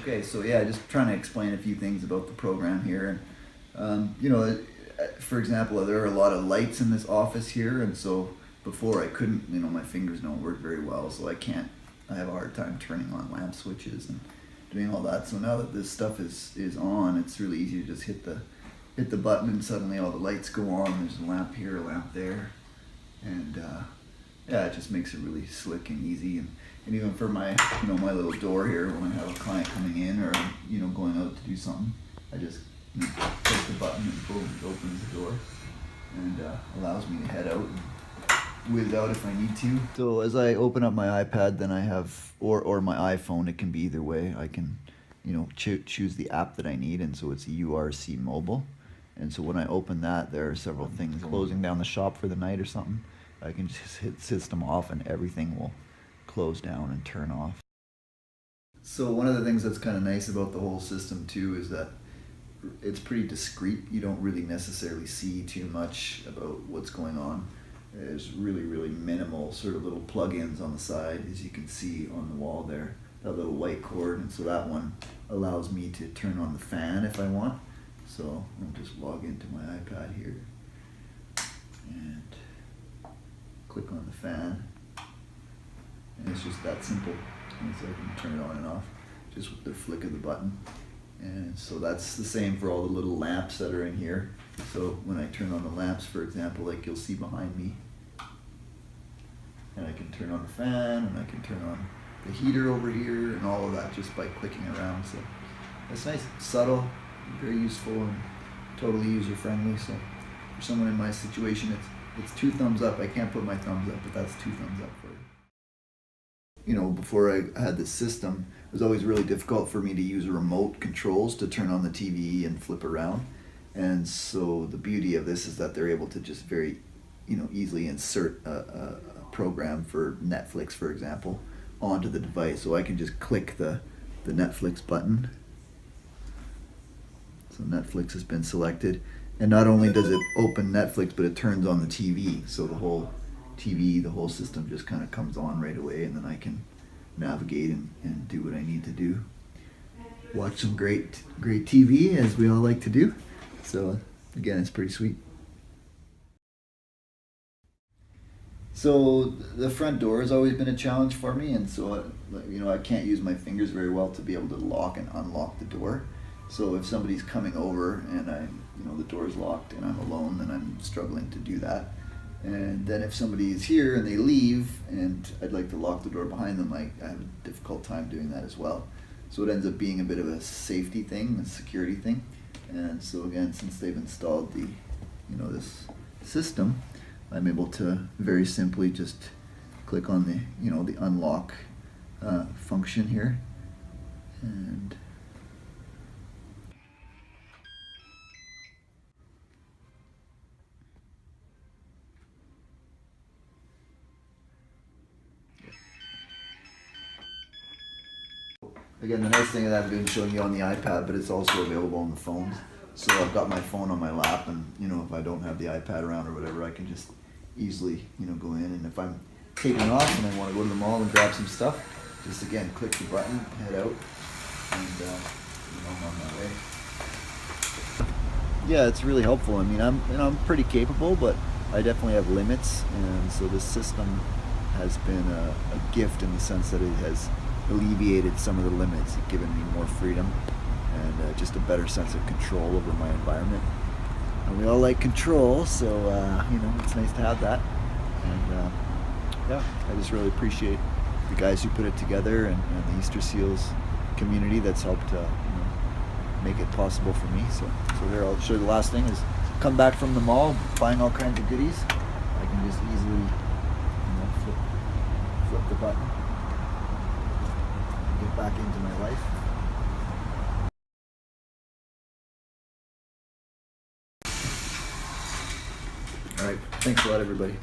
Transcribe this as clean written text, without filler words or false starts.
Okay, so yeah, just trying to explain a few things about the program here. And for example, there are a lot of lights in this office here, and so before I couldn't, my fingers don't work very well, so I have a hard time turning on lamp switches and doing all that. So now that this stuff is on, it's really easy to just hit the button and suddenly all the lights go on. There's a lamp here, a lamp there, and yeah, it just makes it really slick and easy. And even for my my little door here, when I have a client coming in or going out to do something, I just push the button and boom, it opens the door and allows me to head out and whiz out if I need to. So as I open up my iPad, then I have or my iPhone. It can be either way. I can choose the app that I need, and so it's a URC mobile. And so when I open that, there are several things. Closing down the shop for the night or something, I can just hit system off and everything will close down and turn off. So one of the things that's kind of nice about the whole system too is that it's pretty discreet. You don't really necessarily see too much about what's going on. There's really minimal sort of little plugins on the side, as you can see on the wall there, that little white cord, and so that one allows me to turn on the fan if I want. So I'll just log into my iPad here and click on the fan. And it's just that simple. And so I can turn it on and off just with the flick of the button. And so that's the same for all the little lamps that are in here. So when I turn on the lamps, for example, like you'll see behind me, and I can turn on the fan, and I can turn on the heater over here, and all of that just by clicking around. So it's nice, subtle, very useful, and totally user-friendly. So for someone in my situation, it's 2 thumbs up. I can't put my thumbs up, but that's 2 thumbs up for it. Before I had this system, it was always really difficult for me to use remote controls to turn on the TV and flip around. And so the beauty of this is that they're able to just very, easily insert a program for Netflix, for example, onto the device. So I can just click the Netflix button. So Netflix has been selected. And not only does it open Netflix, but it turns on the TV. So the whole TV, the whole system just kind of comes on right away, and then I can navigate and do what I need to do. Watch some great TV, as we all like to do. So again, it's pretty sweet. So the front door has always been a challenge for me, and so I can't use my fingers very well to be able to lock and unlock the door. So if somebody's coming over and the door's locked and I'm alone, then I'm struggling to do that. And then if somebody is here and they leave and I'd like to lock the door behind them, I have a difficult time doing that as well. So it ends up being a bit of a safety thing, a security thing. And so again, since they've installed this system, I'm able to very simply just click on the unlock function here, and again, the nice thing that I've been showing you on the iPad, but it's also available on the phones. So I've got my phone on my lap, and if I don't have the iPad around or whatever, I can just easily go in. And if I'm taking off and I want to go to the mall and grab some stuff, just again click the button, head out, and I'm on my way. Yeah, it's really helpful. I mean, I'm pretty capable, but I definitely have limits, and so this system has been a gift in the sense that it has alleviated some of the limits. It's given me more freedom and just a better sense of control over my environment. And we all like control, so it's nice to have that. And yeah, I just really appreciate the guys who put it together, and the Easter Seals community that's helped make it possible for me. So here, I'll show you the last thing is come back from the mall, buying all kinds of goodies. I can just easily flip the button, get back into my life. All right, thanks a lot, everybody.